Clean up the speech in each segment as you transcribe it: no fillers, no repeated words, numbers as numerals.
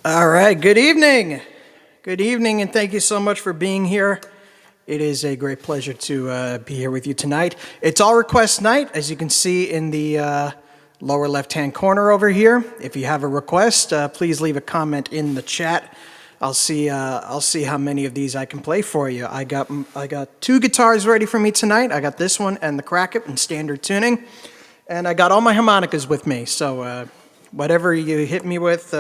All right, good evening. Good evening, and thank you so much for being here. It is a great pleasure to be here with you tonight. It's all request night, as you can see in the lower left-hand corner over here. If you have a request, please leave a comment in the chat. I'll see how many of these I can play for you. I got two guitars ready for me tonight. I got this one and the Crackit in standard tuning, and I got all my harmonicas with me. So whatever you hit me with,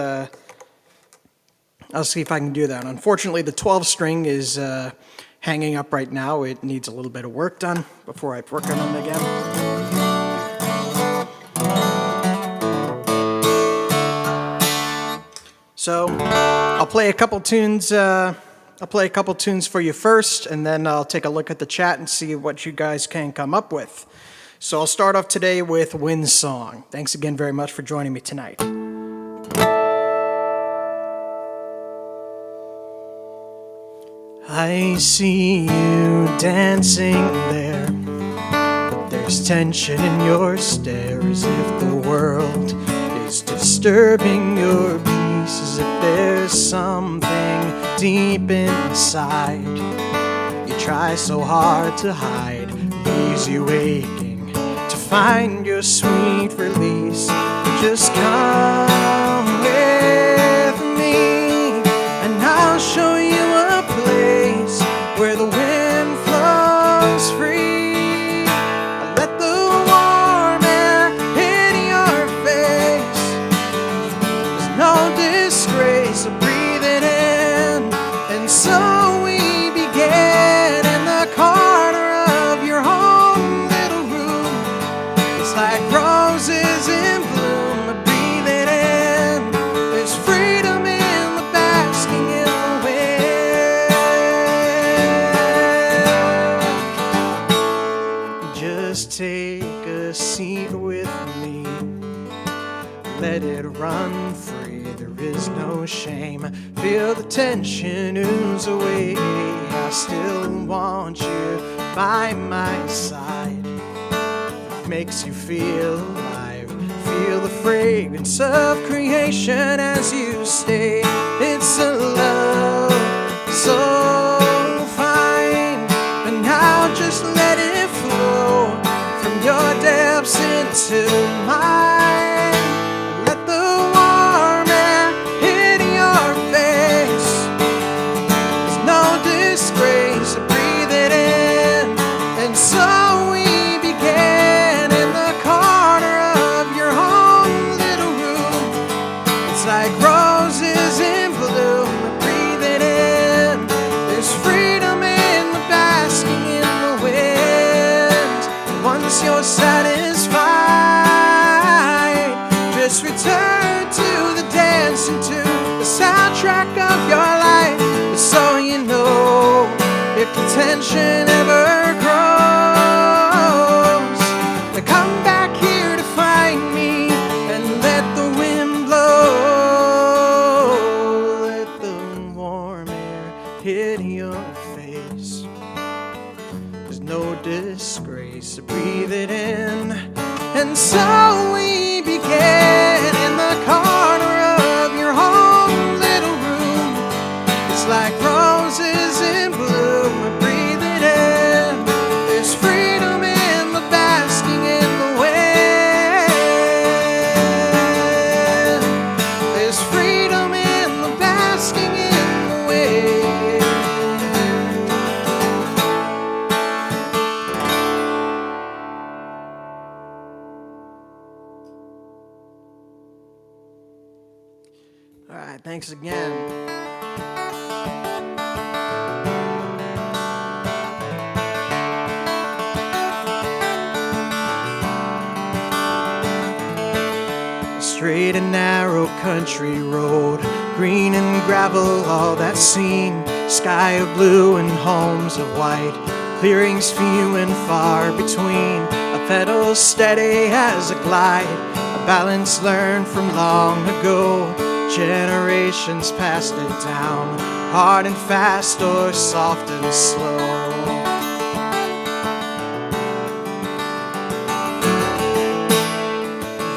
I'll see if I can do that. Unfortunately, the 12-string is hanging up right now. It needs a little bit of work done before I work on them again. So I'll play a couple tunes. I'll play a couple tunes for you first, and then I'll take a look at the chat and see what you guys can come up with. So I'll start off today with Wind Song. Thanks again very much for joining me tonight. I see you dancing there, but there's tension in your stare, as if the world is disturbing your peace, as if there's something deep inside you try so hard to hide, leaves you aching to find your sweet release. Just come with me, and I'll show you a place where the wind flows free. I let the warm air hit your face. There's no disgrace of breathing in. And so we began in the corner of your home little room. It's like roses in bloom, breathing in. There's freedom in the basking in the wind. Just take a seat with me, let it run free. There is no shame, feel the tension ooze away. I still want you by my side. It makes you feel alive, feel the fragrance of creation as you stay. It's a love so fine, and now just let it flow from your depths into mine. Let the warm air hit your face. There's no disgrace of breathing in. And so we began in the corner of your home little room. It's like roses in bloom, breathing in. There's freedom in the basking in the wind. Once you're satisfied, just return to the dance and to the soundtrack of your life. But so you know, if the tension ever grows, then come back here to find me and let the wind blow. Let the warm air hit your face. There's no disgrace, breathe it in. And so we began in the corner of your home little room. It's like roses in bloom, breathe it in. There's freedom in the basking in the wind. There's freedom in the basking in the wind. All right, thanks again. Straight and narrow country road, green and gravel, all that's seen. Sky of blue and homes of white, clearings few and far between. A pedal steady as a glide, a balance learned from long ago. Generations passed it down, hard and fast or soft and slow.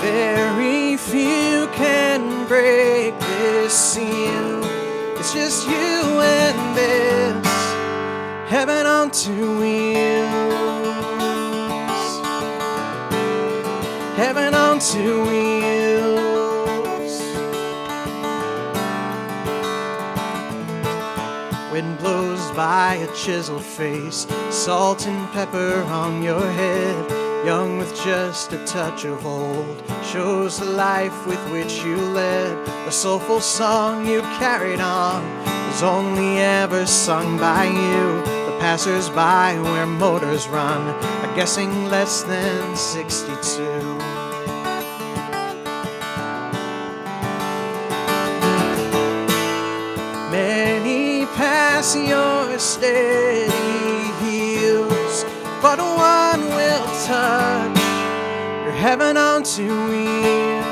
Very few can break this scene. heaven on two wheels, heaven on two wheels. Wind blows by a chiseled face, salt and pepper on your head. Young with just a touch of old, shows the life with which you led. The soulful song you carried on was only ever sung by you. The passers-by where motors run are guessing less than 62. Many pass your steady heels, but one will touch your heaven on two wheels,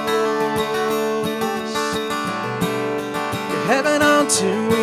your heaven on two wheels.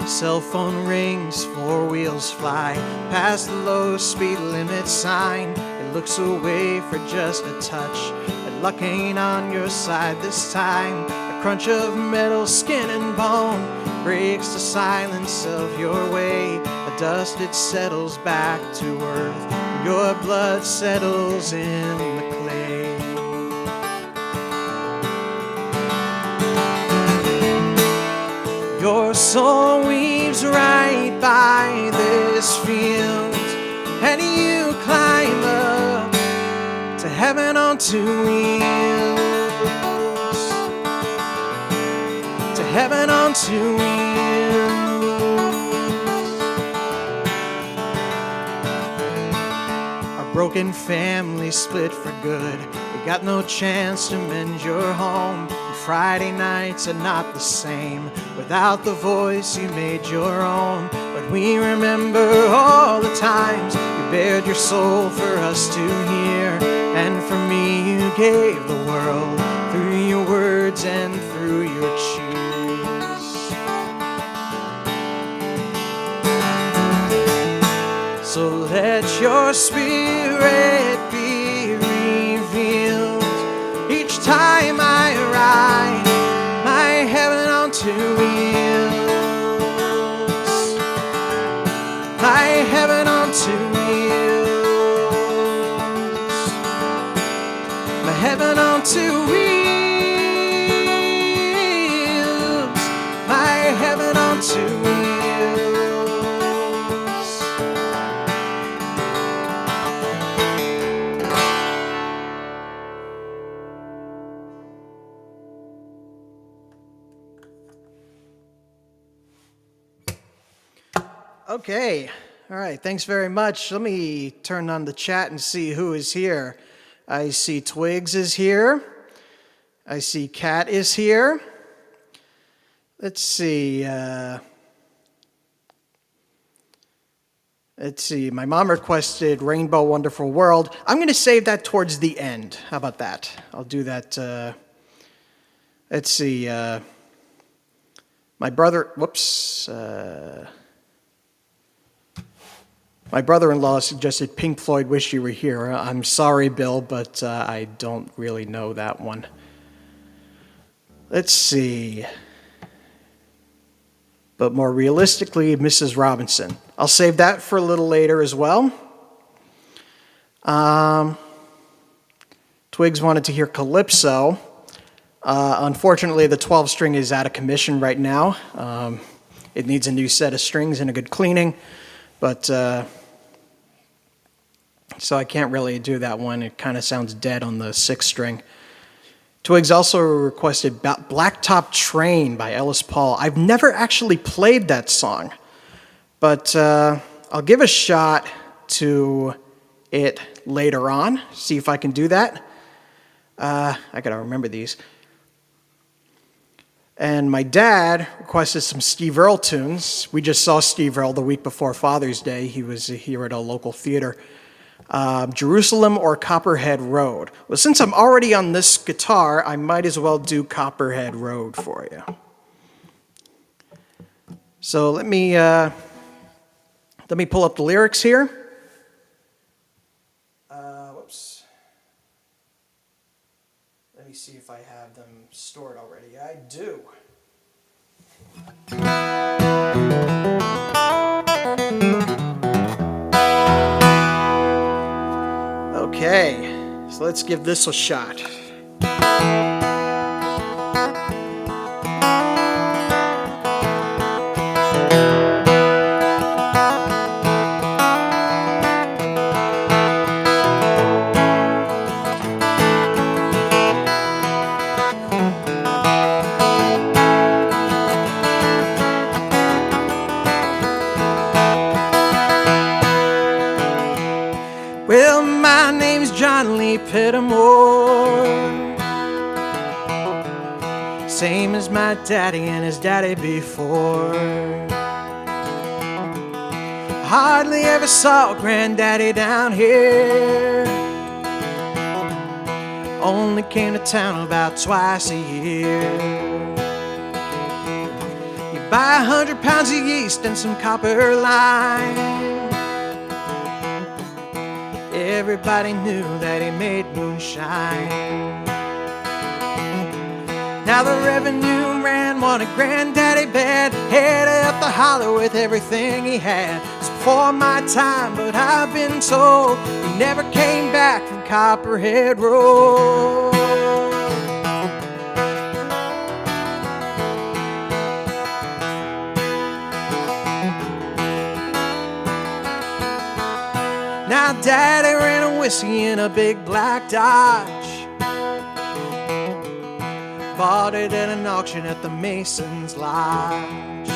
Cell phone rings, four wheels fly past the low speed limit sign. It looks away for just a touch, but luck ain't on your side this time. A crunch of metal, skin and bone breaks the silence of your way. The dust, it settles back to earth. Your blood settles in the clay. Your soul weaves right by this field, and you climb up to heaven on two wheels, to heaven on two wheels. Our broken family split for good. We got no chance to mend your home. And Friday nights are not the same without the voice you made your own. But we remember all the times you bared your soul for us to hear. And for me you gave the world through your words and through your cheers. So let your spirit be revealed each time I ride my heaven on two wheels, my heaven on two wheels, my heaven on two wheels, my heaven on two wheels. Okay, all right, thanks very much. Let me turn on the chat and see who is here. I see Twigs is here. I see Kat is here. Let's see. My mom requested Rainbow Wonderful World. I'm going to save that towards the end. How about that? I'll do that. Let's see. My brother, my brother-in-law suggested Pink Floyd, Wish You Were Here. I'm sorry, Bill, but I don't really know that one. Let's see. But more realistically, Mrs. Robinson. I'll save that for a little later as well. Twigs wanted to hear Calypso. Unfortunately, the 12-string is out of commission right now. It needs a new set of strings and a good cleaning. But, so I can't really do that one. It kind of sounds dead on the 6th string. Twigs also requested Blacktop Train by Ellis Paul. I've never actually played that song, but I'll give a shot to it later on, see if I can do that. I gotta remember these. And my dad requested some Steve Earle tunes. We just saw Steve Earle the week before Father's Day. He was here at a local theater. Jerusalem or Copperhead Road. Well, since I'm already on this guitar, I might as well do Copperhead Road for you. So let me pull up the lyrics here. Whoops. Let me see if I have them stored already. I do. Okay, so let's give this a shot. Well, my name's John Lee Pettimore, same as my daddy and his daddy before. Hardly ever saw Granddaddy down here, only came to town about twice a year. You buy 100 pounds of yeast and some copper lime. Everybody knew that he made moonshine. Now the revenue man wanted Granddaddy bad, headed up the holler with everything he had. It's before my time, but I've been told he never came back from Copperhead Road. Now Daddy ran a whiskey in a big black Dodge, bought it at an auction at the Mason's Lodge.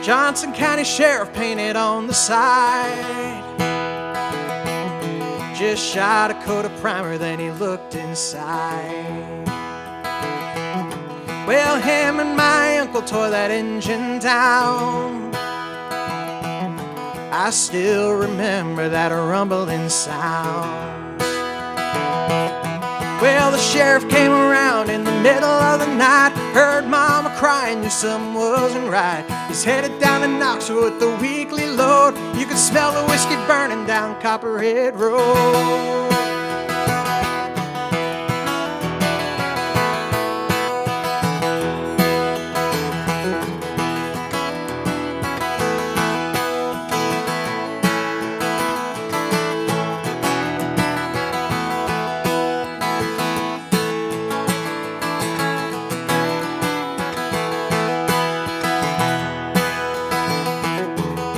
Johnson County Sheriff painted on the side, just shot a coat of primer, then he looked inside. Well, him and my uncle tore that engine down. I still remember that rumbling sound. Well, the sheriff came around in the middle of the night, heard Mama crying, knew something wasn't right. He's headed down to Knoxville with the weekly load. You could smell the whiskey burning down Copperhead Road.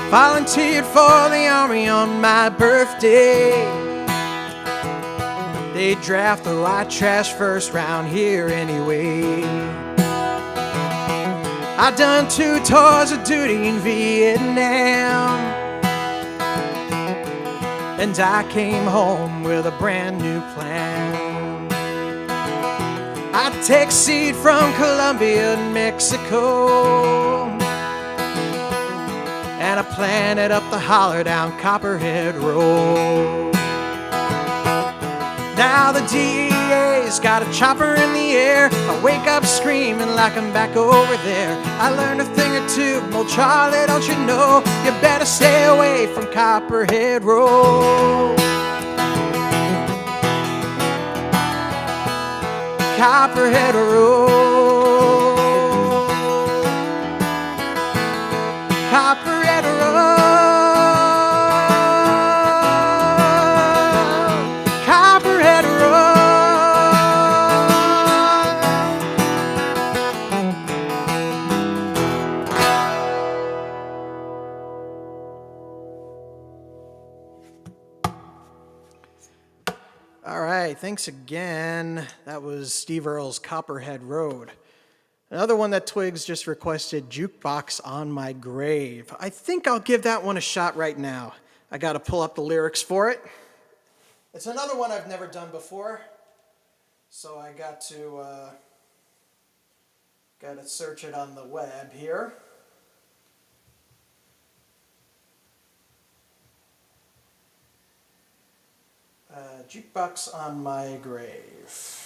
Volunteered for the Army on my birthday. They draft the white trash first round here anyway. I done 2 tours of duty in Vietnam, and I came home with a brand new plan. I'd take seed from Colombia and Mexico, and I planted up the holler down Copperhead Road. Now the DEA's got a chopper in the air. I wake up screaming like I'm back over there. I learned a thing or two, old Charlie, don't you know? You better stay away from Copperhead Road. Copperhead Road. Copperhead Road. Copperhead Road. All right, thanks again. That was Steve Earle's Copperhead Road. Another one that Twigs just requested, Jukebox on My Grave. I think I'll give that one a shot right now. I got to pull up the lyrics for it. It's another one I've never done before, so I got to search it on the web here. Jukebox on My Grave.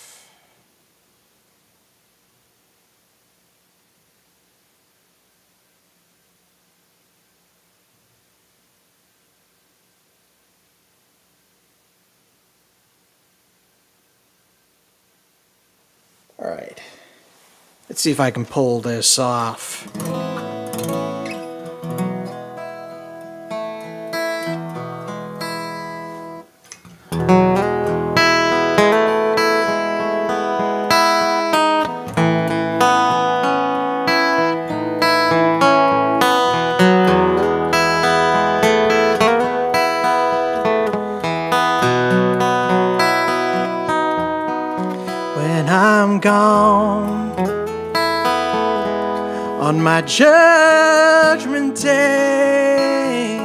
Let's see if I can pull this off. When I'm gone on my judgment day,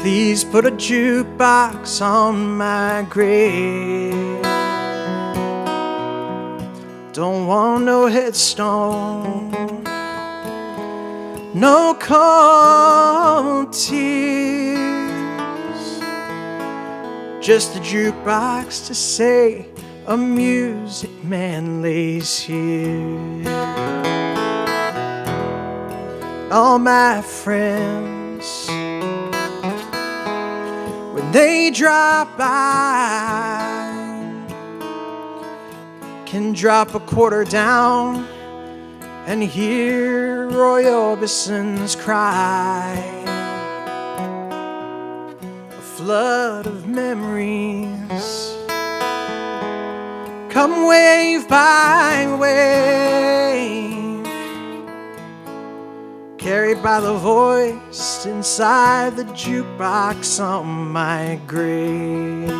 please put a jukebox on my grave. Don't want no headstone, no cold tears, just a jukebox to say a music man lays here. All my friends, when they drop by, can drop a quarter down and hear Roy Orbison's cry. A flood of memories come wave by wave, carried by the voice inside the jukebox on my grave.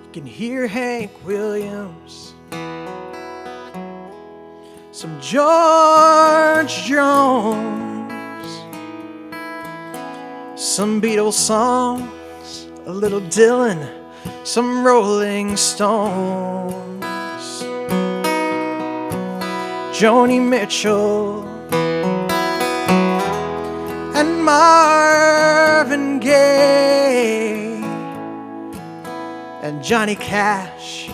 You can hear Hank Williams, some George Jones, some Beatles songs, a little Dylan, some Rolling Stones, Joni Mitchell and Marvin Gaye, and Johnny Cash,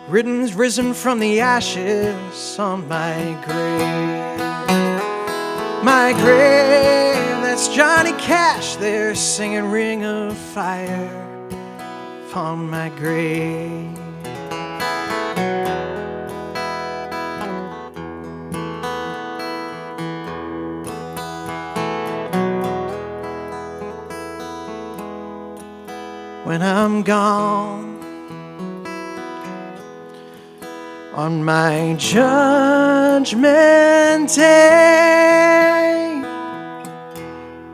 risen from the ashes on my grave. My grave, that's Johnny Cash there singing Ring of Fire upon my grave. When I'm gone on my judgment day,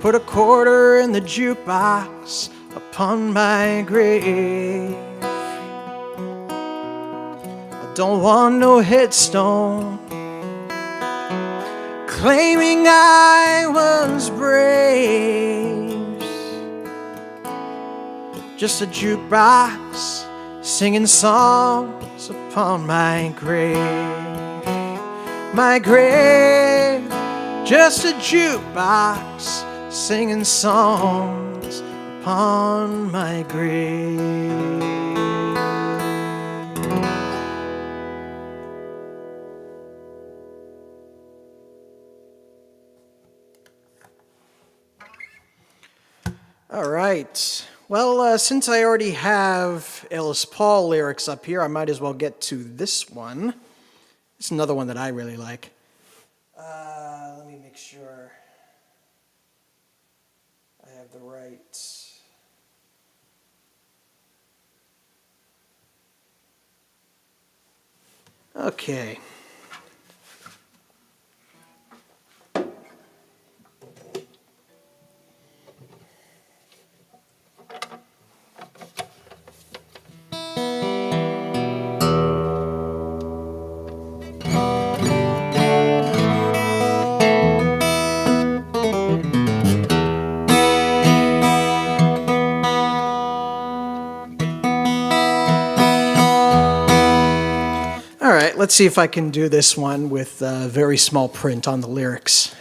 put a quarter in the jukebox upon my grave. I don't want no headstone claiming I was brave, just a jukebox singing songs upon my grave. My grave, just a jukebox singing songs upon my grave. All right. Well, since I already have Ellis Paul lyrics up here, I might as well get to this one. It's another one that I really like. Let me make sure I have the right... Okay. let's see if I can do this one with very small print on the lyrics.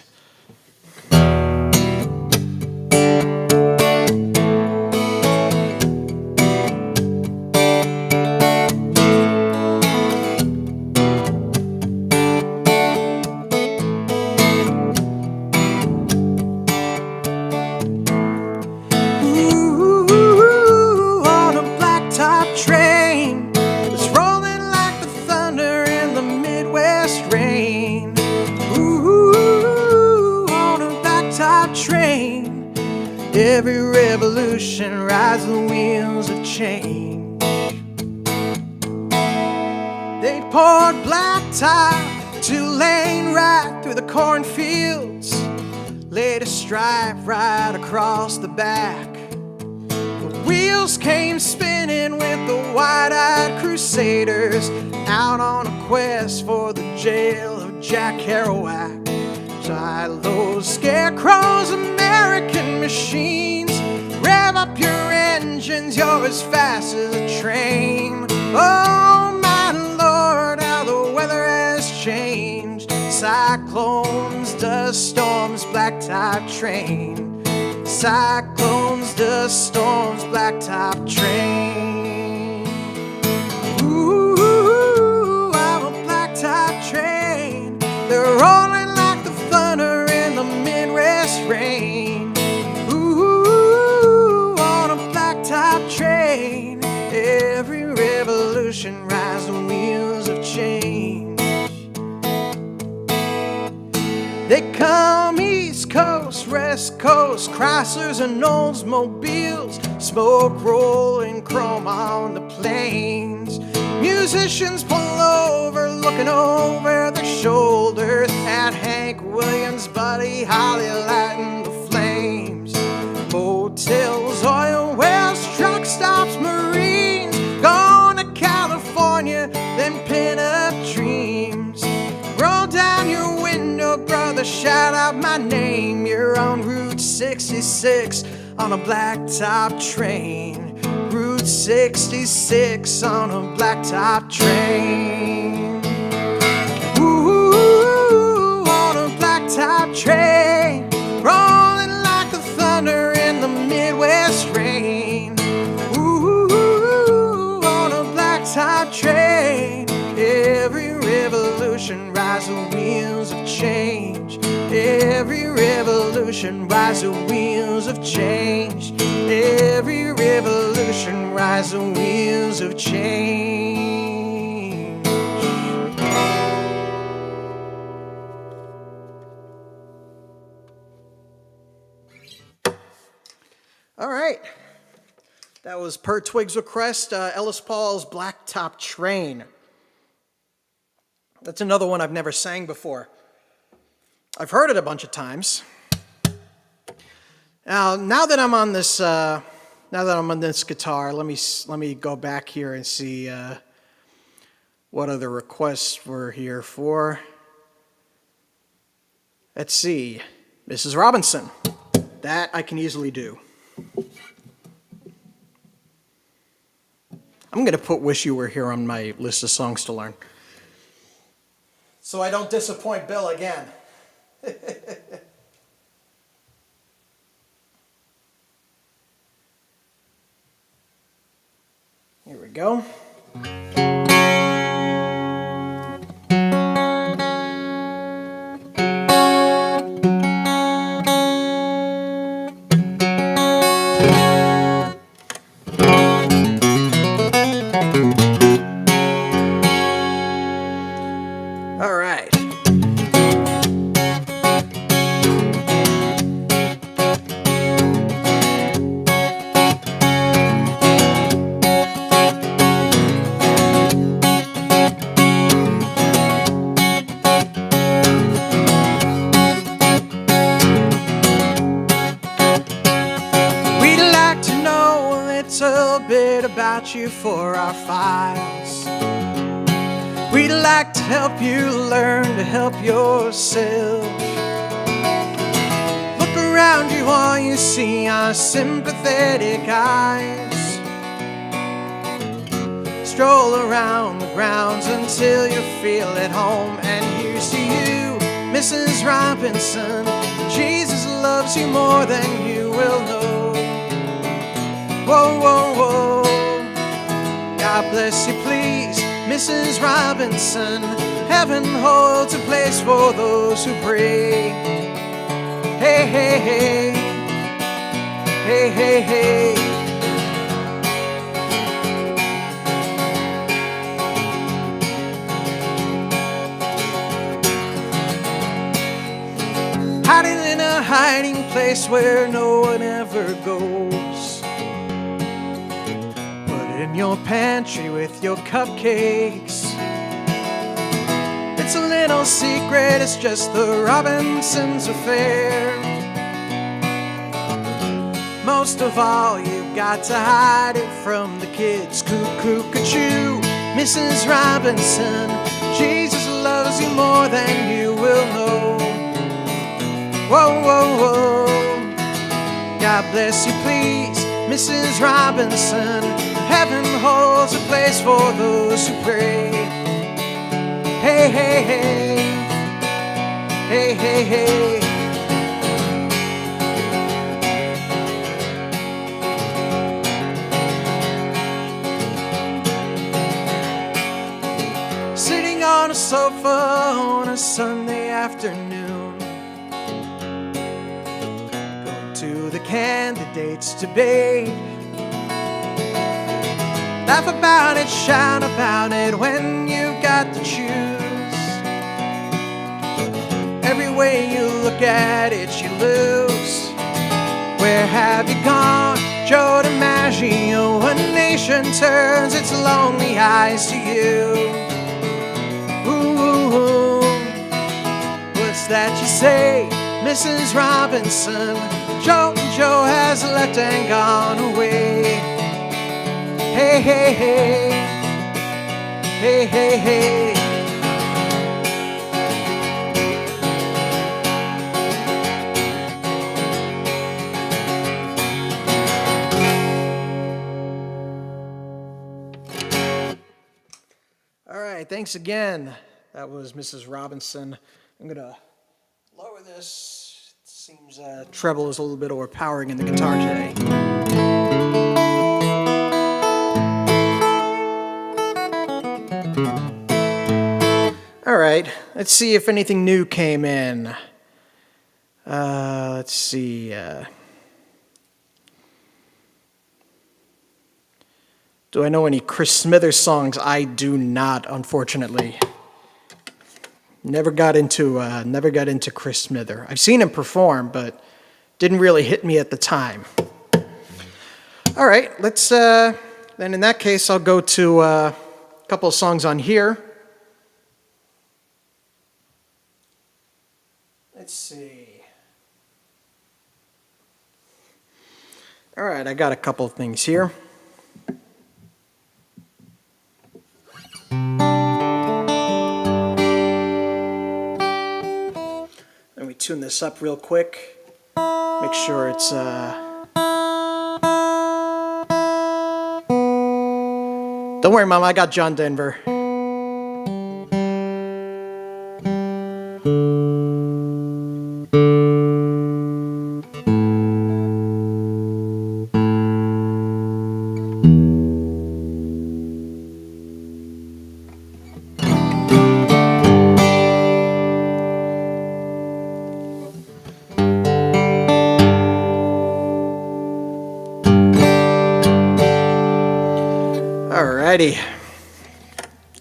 Every revolution rides the wheels of change. They poured blacktop 2-lane right through the cornfields, laid a stripe right across the back. The wheels came spinning with the wide-eyed crusaders out on a quest for the jail of Jack Kerouac. Silos, scarecrows, American machines, rev up your engines, you're as fast as a train. Oh my Lord, how the weather has changed. Cyclones, dust storms, blacktop train. Cyclones, dust storms, blacktop train. Ooh, I'm a blacktop train. They're rolling like the thunder in the Midwest rain. Ooh, on a blacktop train. Every revolution rides the wheels of change. They come East Coast, West Coast, Chryslers and Oldsmobiles, smoke rolling chrome on the plains. Musicians pull over, looking over their shoulders at Hank Williams, Buddy Holly lighting the flames. Motels, oil wells, truck stops, Marines, going to California, them pin-up dreams. Roll down your window, brother, shout out my name. You're on Route 66 on a blacktop train. Route 66 on a blacktop train. Ooh, on a blacktop train, rolling like the thunder in the Midwest rain. Ooh, on a blacktop train. Every revolution rides the wheels of change. Every revolution rides the wheels of change. Every revolution rides the wheels of change. All right. That was per Twig's request, Ellis Paul's Blacktop Train. That's another one I've never sang before. I've heard it a bunch of times. Now that I'm on this guitar, let me go back here and see what other requests were here for. Let's see, Mrs. Robinson. That I can easily do. I'm going to put "Wish You Were Here" on my list of songs to learn, so I don't disappoint Bill again. Here we go. All right. About you for our files. We'd like to help you learn to help yourself. Look around you, all you see are sympathetic eyes. Stroll around the grounds until you feel at home. And here's to you, Mrs. Robinson. Jesus loves you more than you will know. Whoa, whoa, whoa. God bless you, please, Mrs. Robinson. Heaven holds a place for those who pray. Hey, hey, hey. Hey, hey, hey. Hiding in a hiding place where no one ever goes. Put it in your pantry with your cupcakes. It's a little secret, it's just the Robinsons' affair. Most of all, you've got to hide it from the kids. Cuckoo-ca-choo, Mrs. Robinson. Jesus loves you more than you will know. Whoa, whoa, whoa. God bless you, please, Mrs. Robinson. Heaven holds a place for those who pray. Hey, hey, hey. Hey, hey, hey. Sitting on a sofa on a Sunday afternoon, going to the candidates' debate. Laugh about it, shout about it when you've got to choose. Every way you look at it, you lose. Where have you gone, Joe DiMaggio? A nation turns its lonely eyes to you. Ooh, what's that you say, Mrs. Robinson? Joe has left and gone away. Hey, hey, hey. Hey, hey, hey. All right, thanks again. That was Mrs. Robinson. I'm gonna lower this. It seems treble is a little bit overpowering in the guitar today. All right, let's see if anything new came in. Let's see. Do I know any Chris Smithers songs? I do not, unfortunately. Never got into Chris Smither. I've seen him perform, but didn't really hit me at the time. All right, let's. Then in that case, I'll go to a couple of songs on here. Let's see. All right, I got a couple of things here. Let me tune this up real quick. Make sure it's Don't worry, Mom, I got John Denver. Alrighty,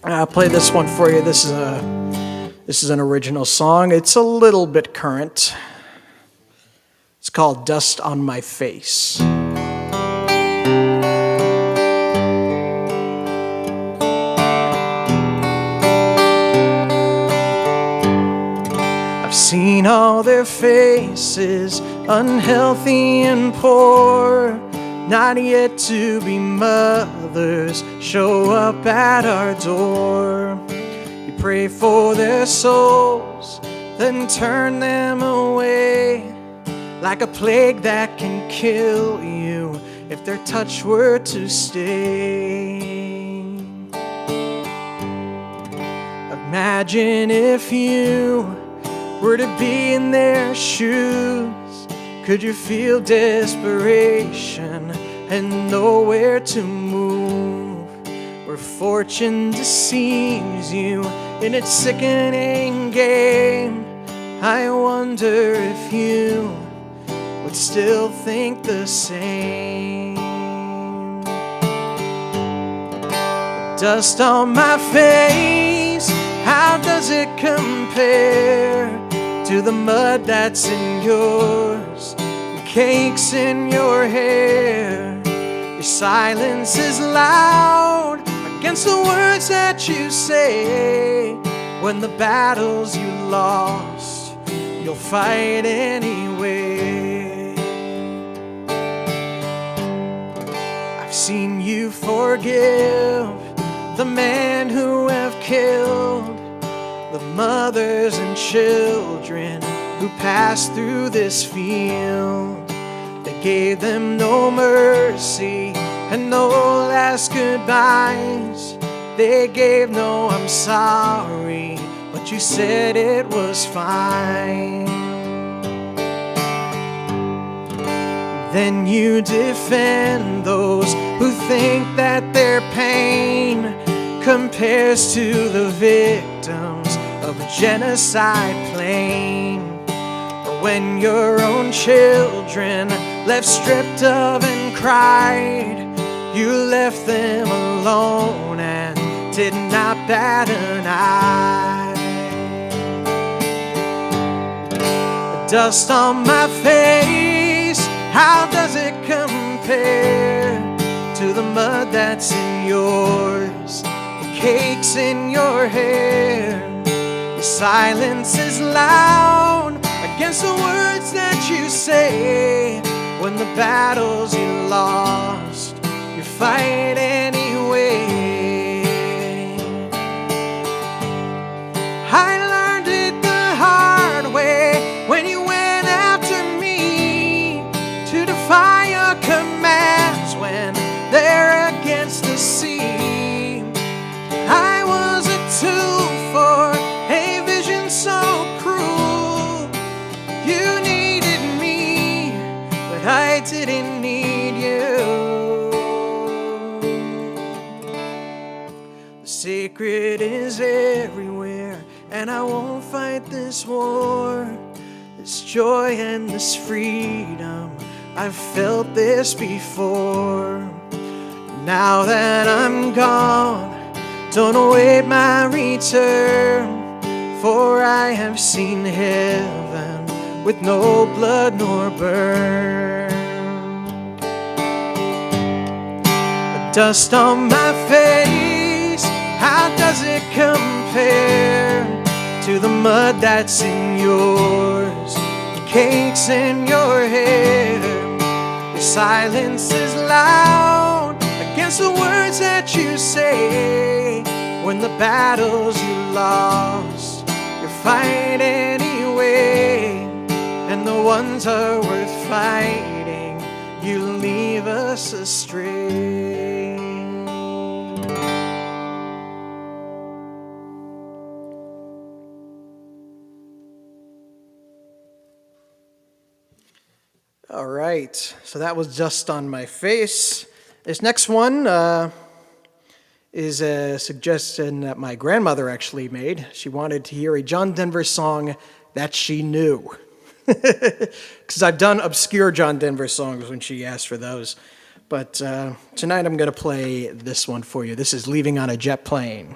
I'll play this one for you. This is an original song. It's a little bit current. It's called "Dust on My Face." I've seen all their faces, unhealthy and poor, not yet to be mothers, show up at our door. You pray for their souls, then turn them away, like a plague that can kill you if their touch were to stay. Imagine if you were to be in their shoes. Could you feel desperation and nowhere to move? Where fortune deceives you in its sickening game. I wonder if you would still think the same. Dust on my face, how does it compare to the mud that's in yours, the cakes in your hair? Your silence is loud against the words that you say. When the battles you lost, you'll fight anyway. I've seen you forgive the men who have killed the mothers and children who passed through this field. They gave them no mercy and no last goodbyes. They gave no I'm sorry, but you said it was fine. Then you defend those who think that their pain compares to the victims of a genocide plane. Or when your own children left stripped of and cried, you left them alone and did not bat an eye. The dust on my face, how does it compare to the mud that's in yours, the cakes in your hair? Your silence is loud against the words that you say. When the battles you lost, you fight anyway. I learned it the hard way when you went after me to defy your commands when they're against the sea. I was a tool for a vision so cruel. You needed me, but I didn't need you. The sacred is everywhere, and I won't fight this war. This joy and this freedom, I've felt this before. Now that I'm gone, don't await my return, for I have seen heaven with no blood nor burn. The dust on my face, how does it compare to the mud that's in yours, the cakes in your hair? Your silence is loud against the words that you say. When the battles you lost, you fight anyway. And the ones are worth fighting, you leave us astray. All right, so that was Just on My Face. This next one is a suggestion that my grandmother actually made. She wanted to hear a John Denver song that she knew. Because I've done obscure John Denver songs when she asked for those. But tonight I'm going to play this one for you. This is Leaving on a Jet Plane.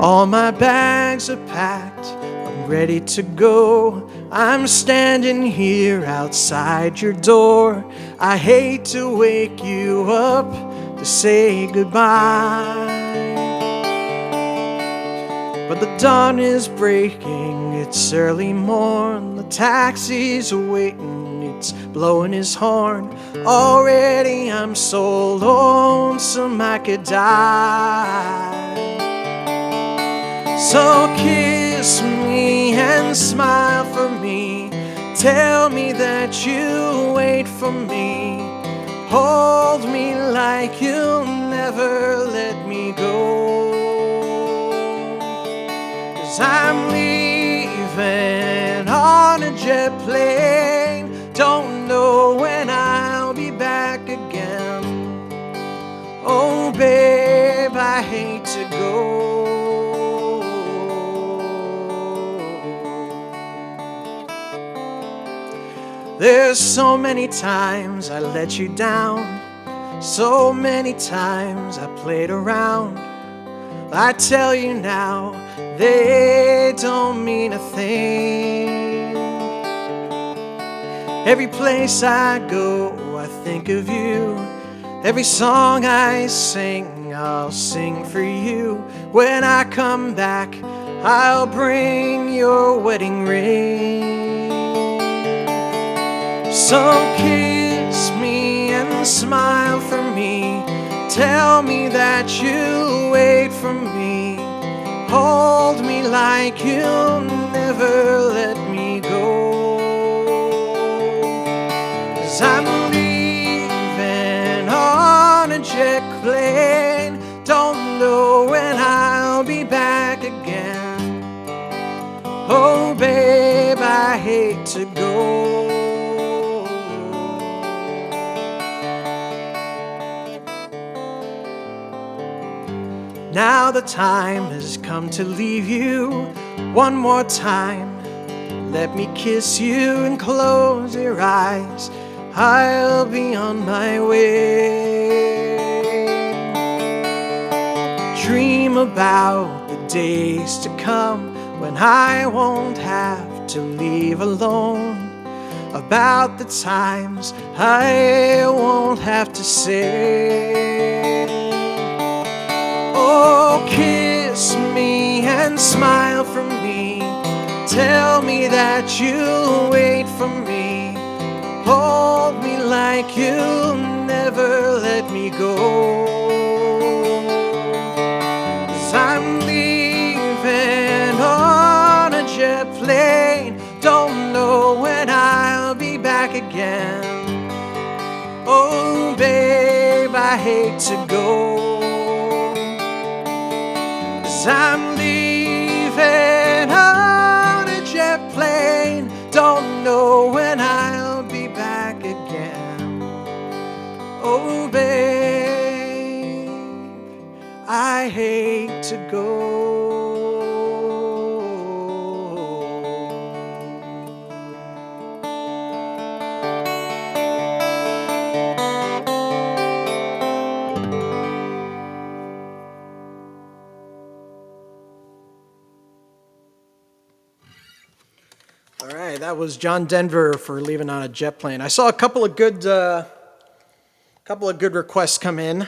All my bags are packed, I'm ready to go. I'm standing here outside your door. I hate to wake you up to say goodbye, but the dawn is breaking, it's early morn. The taxi's waiting, it's blowing his horn. Already I'm so lonesome I could die. So kiss me and smile for me. Tell me that you'll wait for me. Hold me like you'll never let me go. 'Cause I'm leaving on a jet plane. Don't know when I'll be back again. Oh babe, I hate to go. There's so many times I let you down, so many times I played around. I tell you now, they don't mean a thing. Every place I go, I think of you. Every song I sing, I'll sing for you. When I come back, I'll bring your wedding ring. So kiss me and smile for me. Tell me that you'll wait for me. Hold me like you'll never let me go. 'Cause I'm leaving on a jet plane. Don't know when I'll be back again. Oh babe, I hate to go. Now the time has come to leave you. One more time, let me kiss you and close your eyes. I'll be on my way. Dream about the days to come when I won't have to leave alone. About the times I won't have to say. Oh, kiss me and smile for me. Tell me that you'll wait for me. Hold me like you'll never let me go. 'Cause I'm leaving on a jet plane. Don't know when I'll be back again. Oh, babe, I hate to go. I'm leaving on a jet plane. Don't know when I'll be back again. Oh babe, I hate to go. All right, that was John Denver for Leaving on a Jet Plane. I saw a couple of good requests come in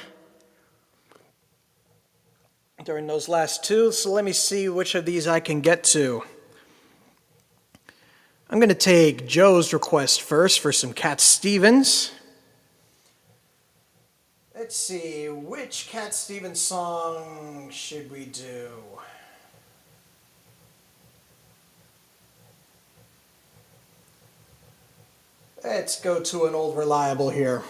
during those last two, so let me see which of these I can get to. I'm going to take Joe's request first for some Cat Stevens. Let's see, which Cat Stevens song should we do? Let's go to an old reliable here.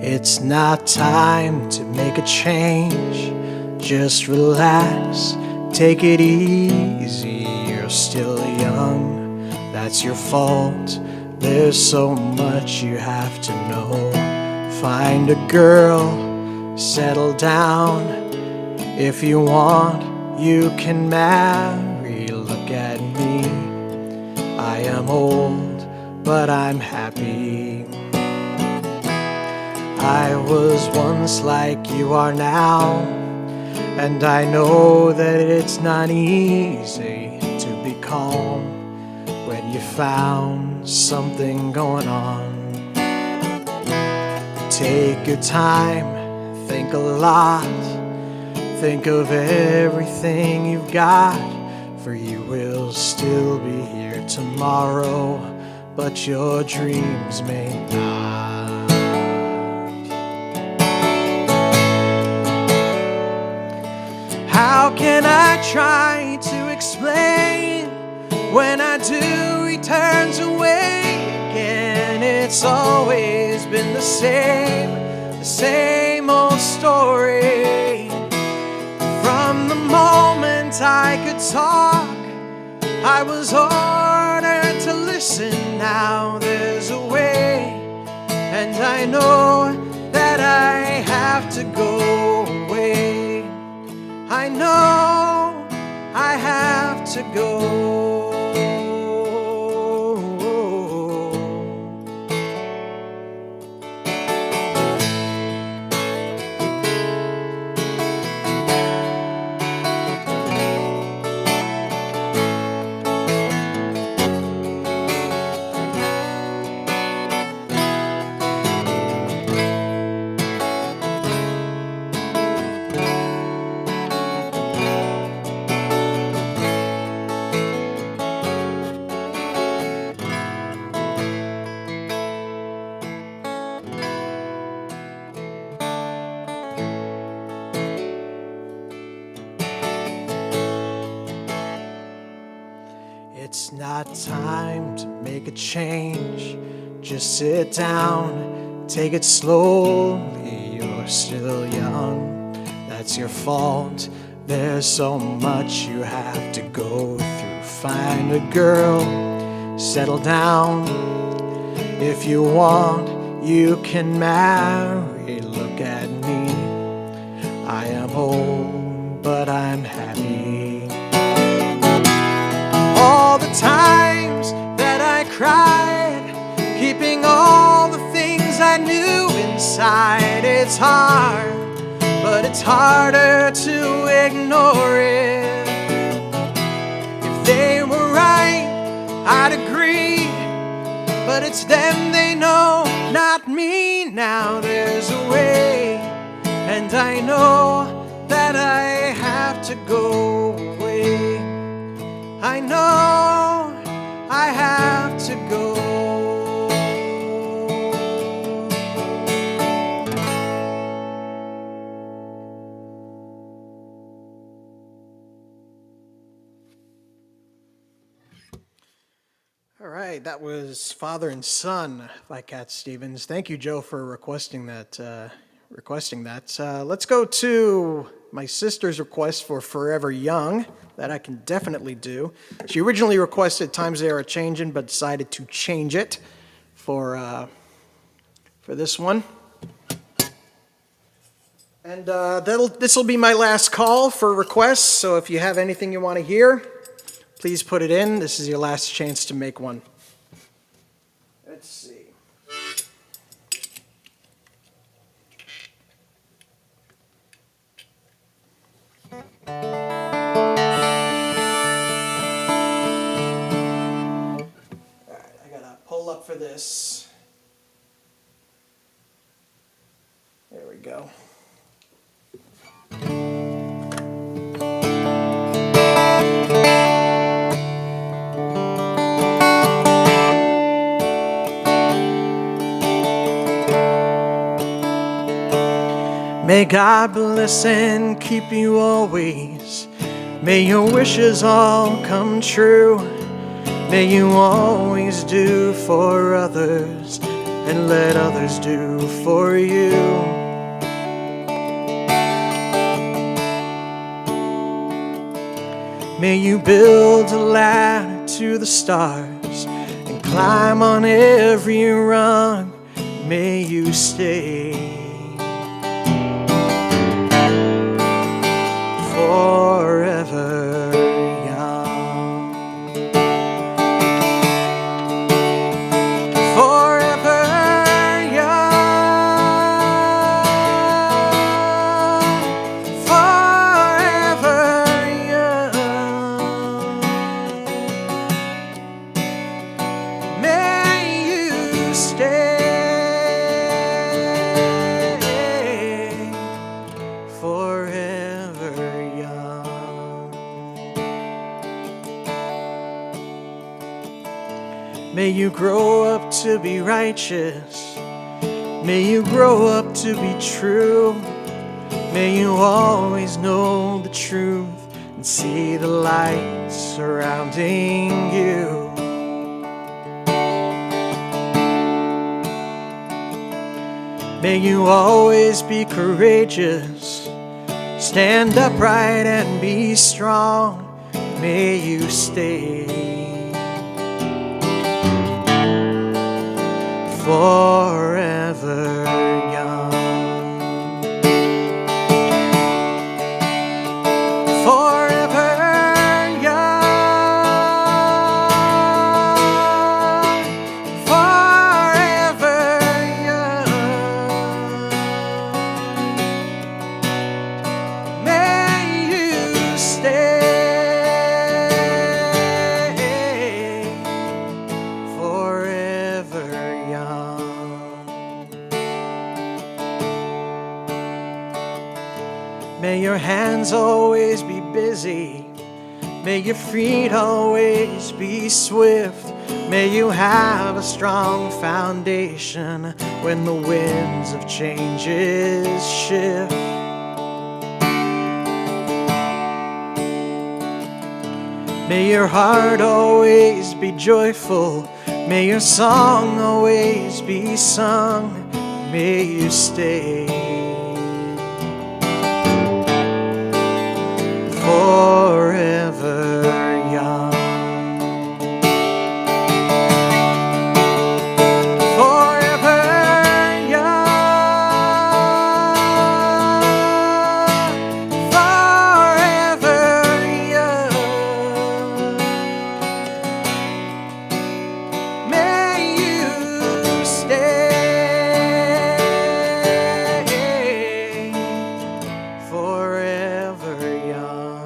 It's not time to make a change. Just relax, take it easy. You're still young, that's your fault. There's so much you have to know. Find a girl, settle down. If you want, you can marry. Look at me, I am old, but I'm happy. I was once like you are now, and I know that it's not easy to be calm when you found something going on. Take your time, think a lot. Think of everything you've got, for you will still be here tomorrow, but your dreams may not. How can I try to explain when I do he turns away again? It's always been the same old story. From the moment I could talk, I was ordered to listen. Now there's a way, and I know that I have to go away. I know I have to go. It's not time to make a change. Just sit down, take it slowly. You're still young, that's your fault. There's so much you have to go through. Find a girl, settle down. If you want, you can marry. Look at me, I am old, but I'm happy. All the times that I cried, keeping all the things I knew inside. It's hard, but it's harder to ignore it. If they were right, I'd agree, but it's them they know, not me. Now there's a way, and I know that I have to go away. I know I have to go. All right, that was Father and Son by Cat Stevens. Thank you, Joe, for requesting that. Let's go to my sister's request for Forever Young. That I can definitely do. She originally requested Times They Are A-Changin', but decided to change it for this one. And this will be my last call for requests, so if you have anything you want to hear, please put it in. This is your last chance to make one. Let's see. Pull up for this. There we go. May God bless and keep you always. May your wishes all come true. May you always do for others and let others do for you. May you build a ladder to the stars and climb on every rung. May you stay forever. Stay May you grow up to be righteous. May you grow up to be true. May you always know the truth and see the light surrounding you. May you always be courageous. Stand upright and be strong. May you stay forever young. Forever young. Forever young. May you stay forever young. May your hands always be busy. May your feet always be swift. May you have a strong foundation when the winds of changes shift. May your heart always be joyful. May your song always be sung. May you stay forever young. Forever young. Forever young. May you stay forever young.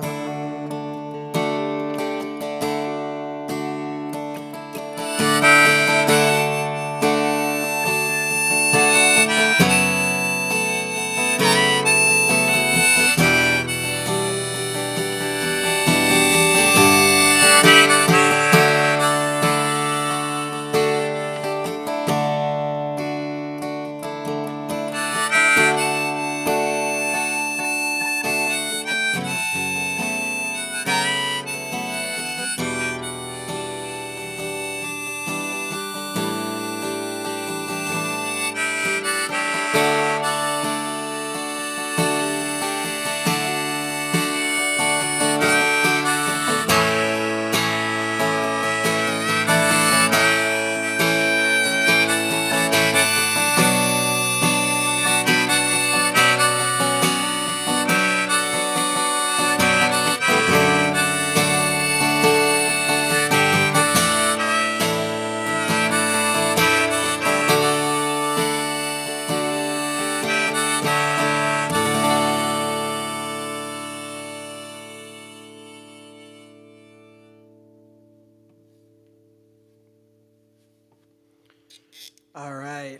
All right.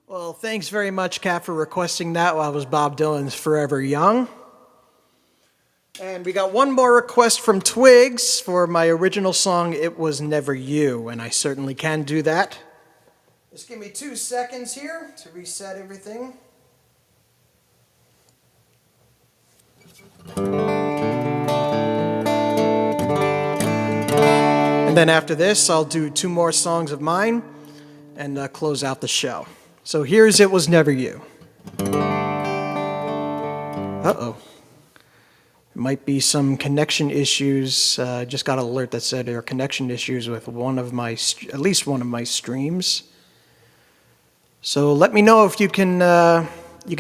Well, thanks very much, Kat, for requesting that. Well, that was Bob Dylan's Forever Young. And we got one more request from Twigs for my original song, It Was Never You, and I certainly can do that. Just give me 2 seconds here to reset everything. And then after this, I'll do 2 more songs of mine and close out the show. So here's It Was Never You. Uh-oh. Might be some connection issues. Just got an alert that said there are connection issues with at least one of my streams. So let me know if you can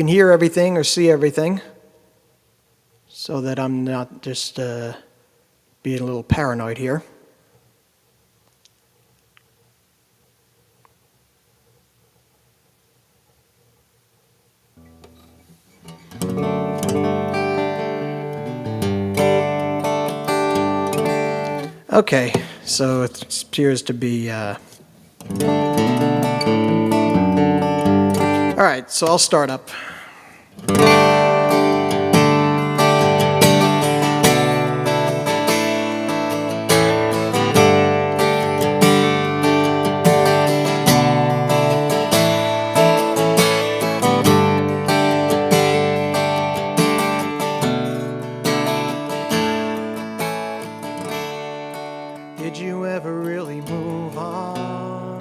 hear everything or see everything, so that I'm not just being a little paranoid here. Okay, so it appears to be... All right, so I'll start up. you ever really move on?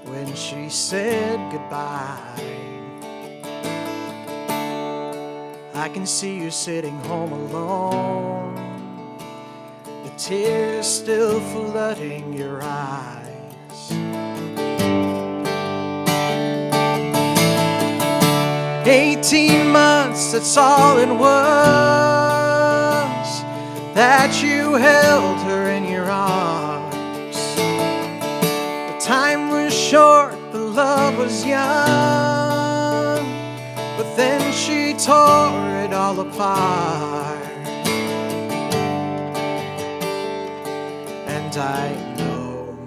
When she said goodbye, I can see you sitting home alone, the tears still flooding your eyes. 18 months, that's all it was, that you held her in your arms. The time was short, the love was young, but then she tore it all apart. And I know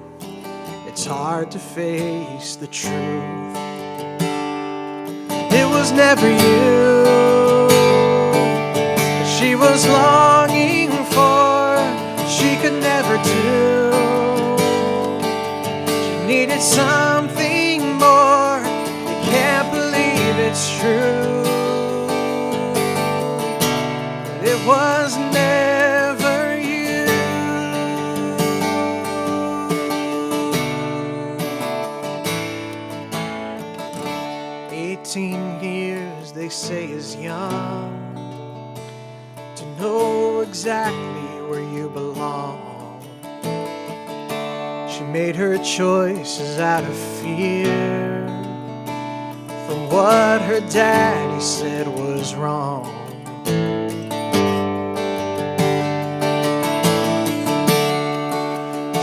it's hard to face the truth. It was never you that she was longing for, she could never do. She needed something more, you can't believe it's true. But it was never you. 18 years, they say, is young to know exactly where you belong. She made her choices out of fear from what her daddy said was wrong.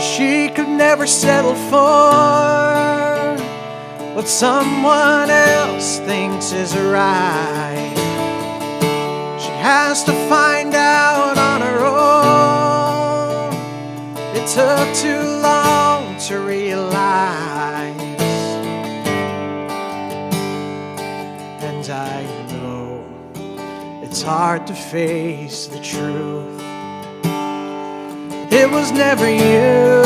She could never settle for what someone else thinks is right. She has to find out on her own. It took too long to realize. And I know it's hard to face the truth. It was never you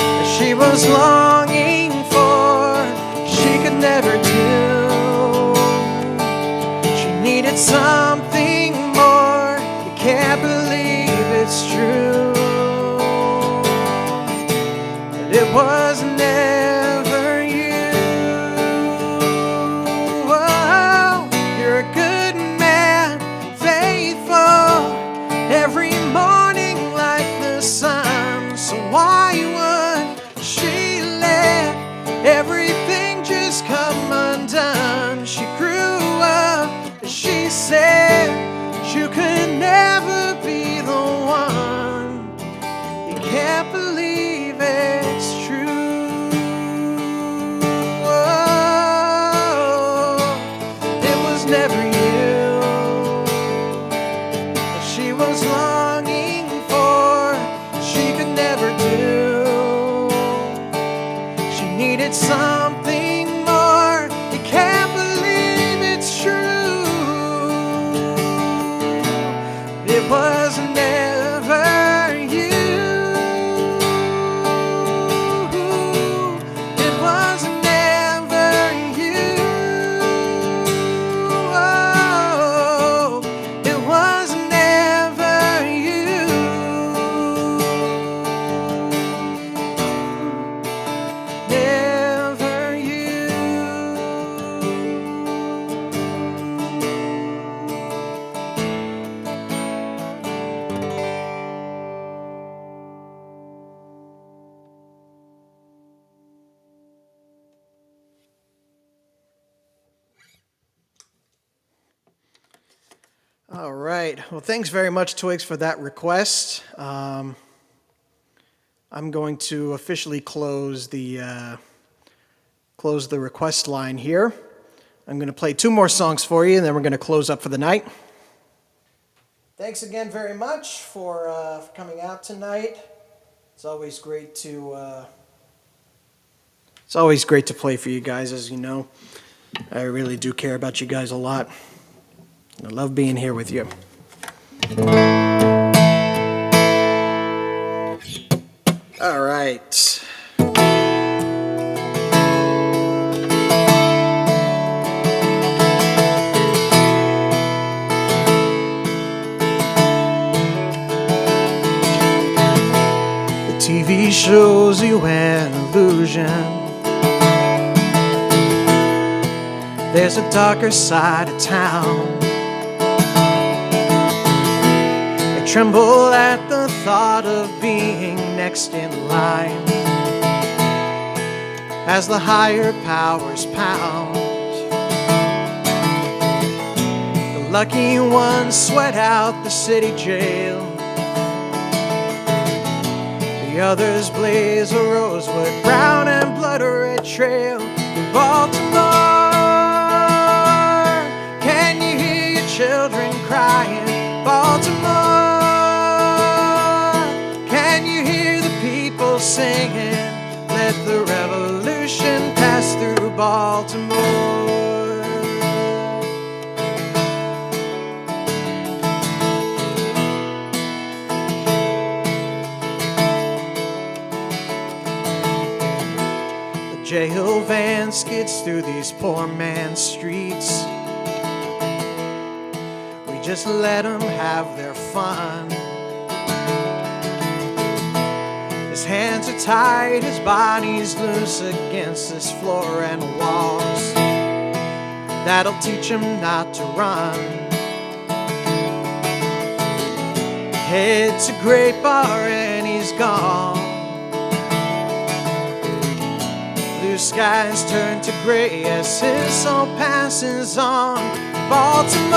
that she was longing for, she could never do. She needed something more, you can't believe it's true. But it was never you. Oh, you're a good man, faithful, every morning like the sun. So why would she let everything just come undone? She grew up, she said you could never be the one. You can't believe it's true. Oh, it was never you that she was longing for, she could never do. She needed something more, you can't believe it's true. It was never you. It was never you. Oh, it was never you. Never you. All right. Well, thanks very much, Twigs, for that request. I'm going to officially close the request line here. I'm going to play 2 more songs for you, and then we're going to close up for the night. Thanks again very much for coming out tonight. It's always great to play for you guys, as you know. I really do care about you guys a lot. I love being here with you. All right. TV shows you an illusion. There's a darker side of town. I tremble at the thought of being next in line as the higher powers pound. The lucky ones sweat out the city jail. The others blaze a rosewood, brown and blood red trail. In Baltimore, can you hear your children crying? Baltimore, can you hear the people singing? Let the revolution pass through Baltimore. Jail van skids through these poor man's streets. We just let them have their fun. His hands are tied, his body's loose against this floor and walls. That'll teach him not to run. Head to Great Bar and he's gone. Blue skies turn to gray as his soul passes on. Baltimore,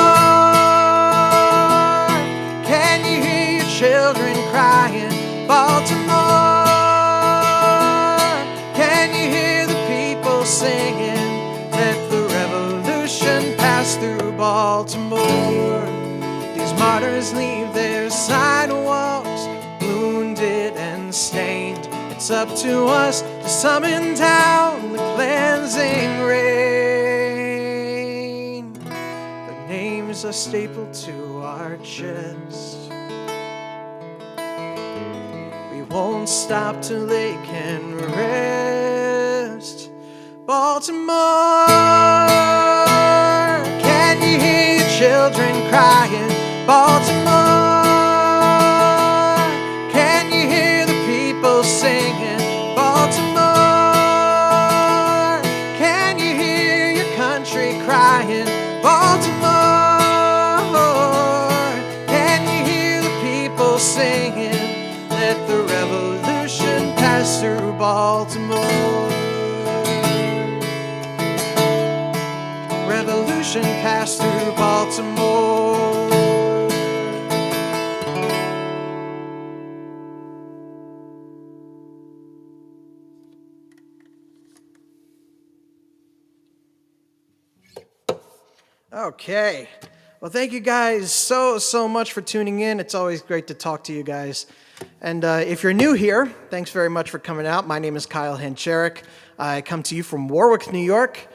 can you hear your children crying? Baltimore, can you hear the people singing? Let the revolution pass through Baltimore. These martyrs leave their sidewalks wounded and stained. It's up to us to summon down the cleansing rain. Their names are stapled to our chest. We won't stop till they can rest. Baltimore, can you hear your children crying? Baltimore, can you hear the people singing? Baltimore, can you hear your country crying? Baltimore, can you hear the people singing? Let the revolution pass through Baltimore. Revolution pass through Baltimore. Okay. Well, thank you guys so much for tuning in. It's always great to talk to you guys. And if you're new here, thanks very much for coming out. My name is Kyle Hancherek. I come to you from Warwick, New York.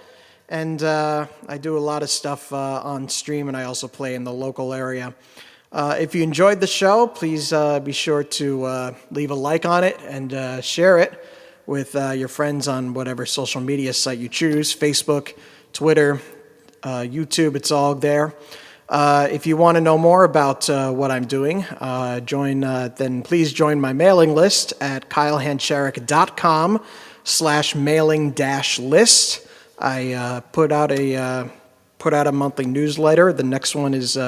And I do a lot of stuff on stream, and I also play in the local area. If you enjoyed the show, please be sure to leave a like on it and share it with your friends on whatever social media site you choose, Facebook, Twitter, YouTube, it's all there. If you want to know more about what I'm doing, then please join my mailing list at kylehancherek.com/mailing-list. I put out a monthly newsletter. The next one is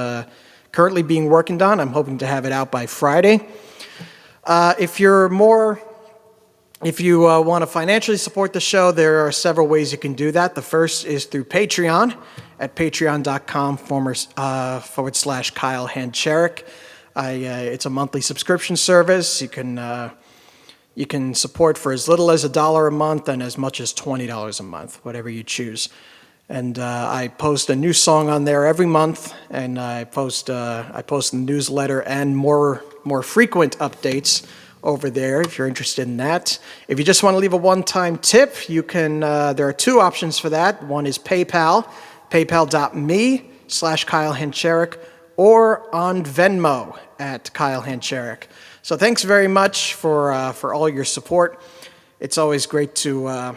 currently being worked on. I'm hoping to have it out by Friday. If you want to financially support the show, there are several ways you can do that. The first is through Patreon at patreon.com/Kyle Hancherek. It's a monthly subscription service. You can support for as little as $1 a month and as much as $20 a month, whatever you choose. And I post a new song on there every month, and I post the newsletter and more frequent updates over there if you're interested in that. If you just want to leave a one-time tip, you can. There are two options for that. One is PayPal, paypal.me/Kyle Hancherek, or on Venmo at Kyle Hancherek. So thanks very much for all your support. It's always great to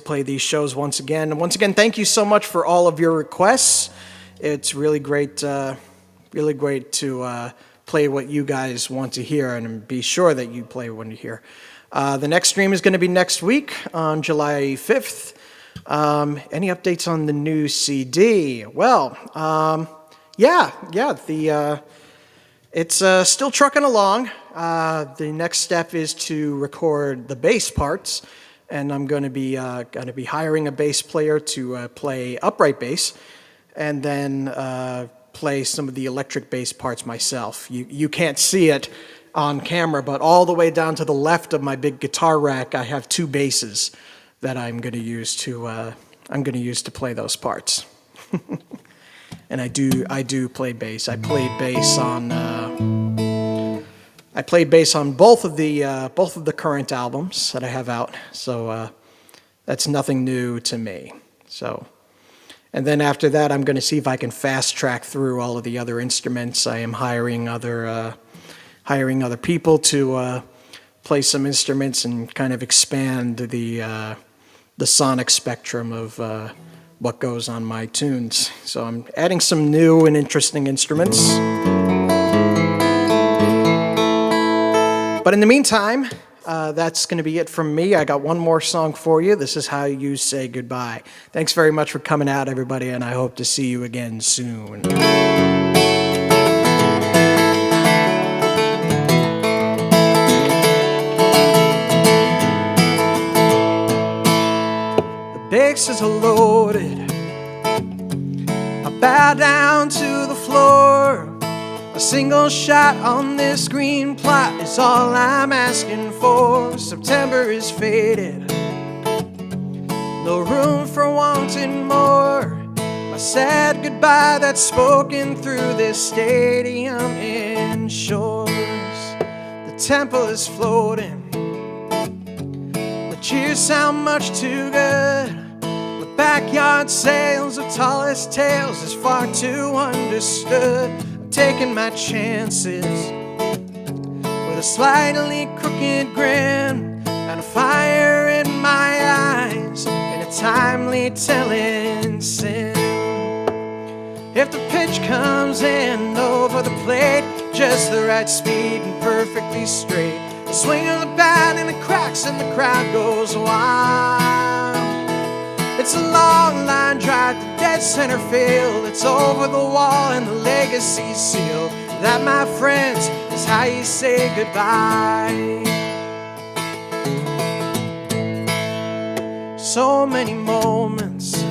play these shows once again. And once again, thank you so much for all of your requests. It's really great to play what you guys want to hear and be sure that you play what you hear. The next stream is going to be next week on July 5th. Any updates on the new CD? Well, it's still trucking along. The next step is to record the bass parts, and I'm going to be hiring a bass player to play upright bass, and then play some of the electric bass parts myself. You can't see it on camera, but all the way down to the left of my big guitar rack, I have two basses that I'm going to use to play those parts. And I do play bass. I played bass on both of the current albums that I have out. So that's nothing new to me. So, and then after that, I'm going to see if I can fast track through all of the other instruments. I am hiring other people to play some instruments and kind of expand the sonic spectrum of what goes on my tunes. So I'm adding some new and interesting instruments. But in the meantime, that's going to be it from me. I got one more song for you. This is How You Say Goodbye. Thanks very much for coming out, everybody, and I hope to see you again soon. Bases are loaded. I bow down to the floor. A single shot on this green plot is all I'm asking for. September is faded, no room for wanting more. My sad goodbye that's spoken through this stadium ensures the temple is floating. The cheers sound much too good. The backyard sales of tallest tales is far too understood. I'm taking my chances with a slightly crooked grin and a fire in my eyes and a timely telling sin. If the pitch comes in over the plate, just the right speed and perfectly straight, the swing of the bat and the cracks and the crowd goes wild. It's a long line drive to dead center field. It's over the wall and the legacy seal. That, my friends, is how you say goodbye. So many moments,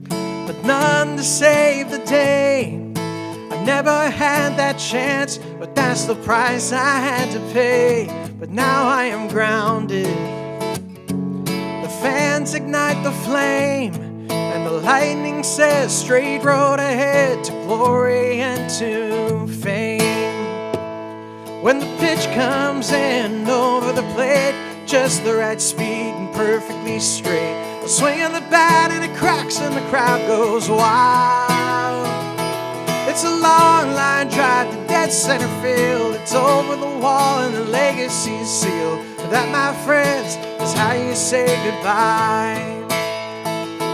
but none to save the day. I never had that chance, but that's the price I had to pay. But now I am grounded. The fans ignite the flame, and the lightning says straight road ahead to glory and to fame. When the pitch comes in over the plate, just the right speed and perfectly straight, a swing of the bat and it cracks and the crowd goes wild. It's a long line drive to dead center field. It's over the wall and the legacy's sealed. That, my friends, is how you say goodbye.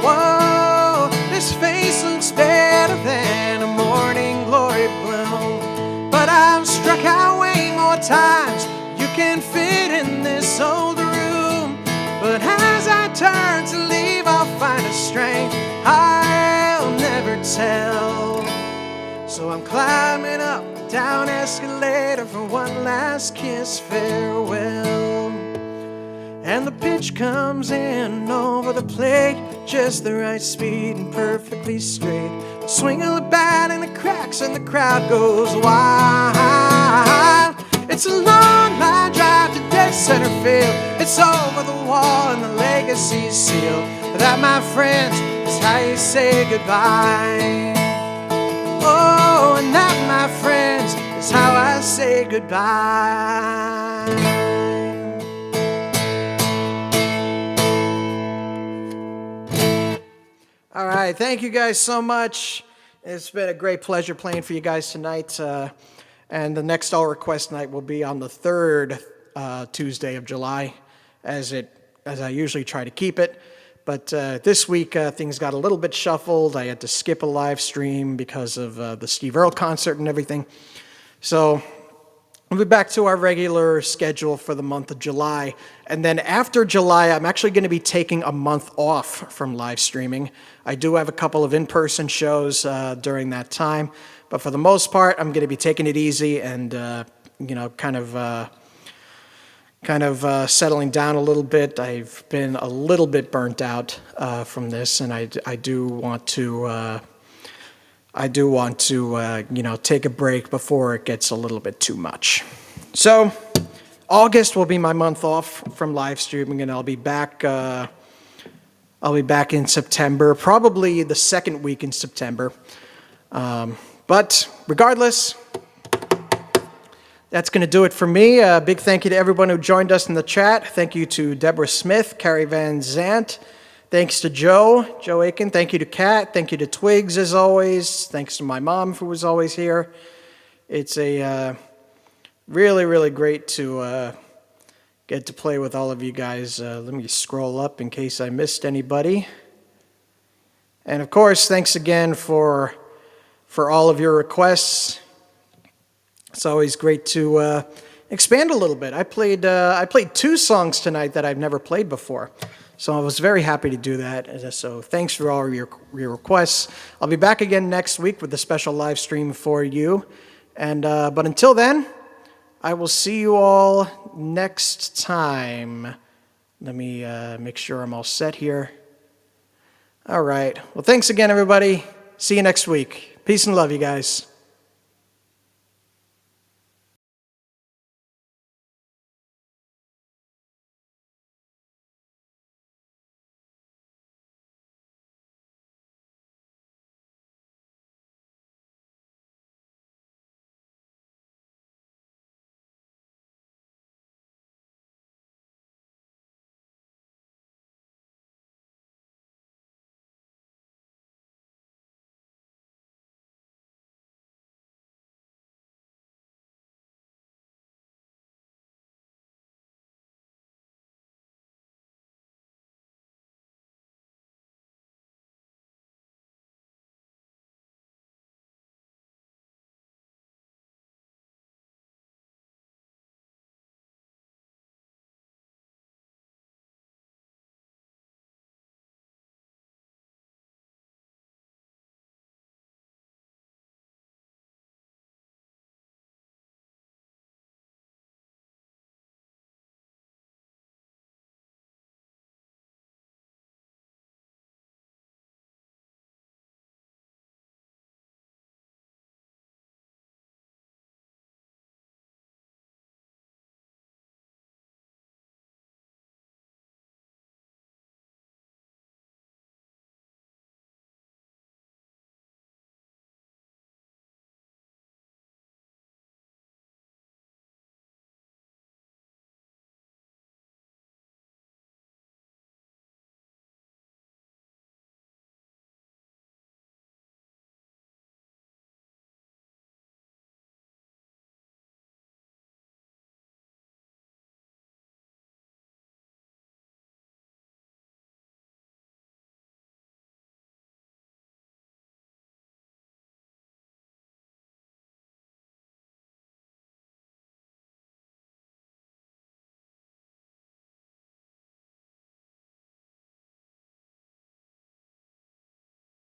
Whoa, this face looks better than a morning glory bloom, but I'm struck out way more times you can fit in this old room. But as I turn to leave, I'll find a strength I'll never tell. So I'm climbing up a down escalator for one last kiss farewell. And the pitch comes in over the plate, just the right speed and perfectly straight. The swing of the bat and it cracks and the crowd goes wild. It's a long line drive to dead center field. It's over the wall and the legacy's sealed. That, my friends, is how you say goodbye. Oh, and that, my friends, is how I say goodbye. All right, thank you guys so much. It's been a great pleasure playing for you guys tonight. And the next All Request night will be on the third Tuesday of July, as I usually try to keep it. But this week, things got a little bit shuffled. I had to skip a live stream because of the Steve Earle concert and everything. So we'll be back to our regular schedule for the month of July. And then after July, I'm actually going to be taking a month off from live streaming. I do have a couple of in-person shows during that time. But for the most part, I'm going to be taking it easy and, kind of settling down a little bit. I've been a little bit burnt out from this, and I do want to take a break before it gets a little bit too much. So August will be my month off from live streaming, and I'll be back in September, probably the second week in September. But regardless, that's going to do it for me. A big thank you to everyone who joined us in the chat. Thank you to Deborah Smith, Carrie Van Zant. Thanks to Joe Aiken. Thank you to Kat. Thank you to Twigs, as always. Thanks to my mom, who was always here. It's a really, really great to get to play with all of you guys. Let me scroll up in case I missed anybody. And of course, thanks again for all of your requests. It's always great to expand a little bit. I played 2 songs tonight that I've never played before, so I was very happy to do that. So thanks for all of your requests. I'll be back again next week with a special live stream for you. And but until then, I will see you all next time. Let me make sure I'm all set here. All right. Well, thanks again, everybody. See you next week. Peace and love, you guys.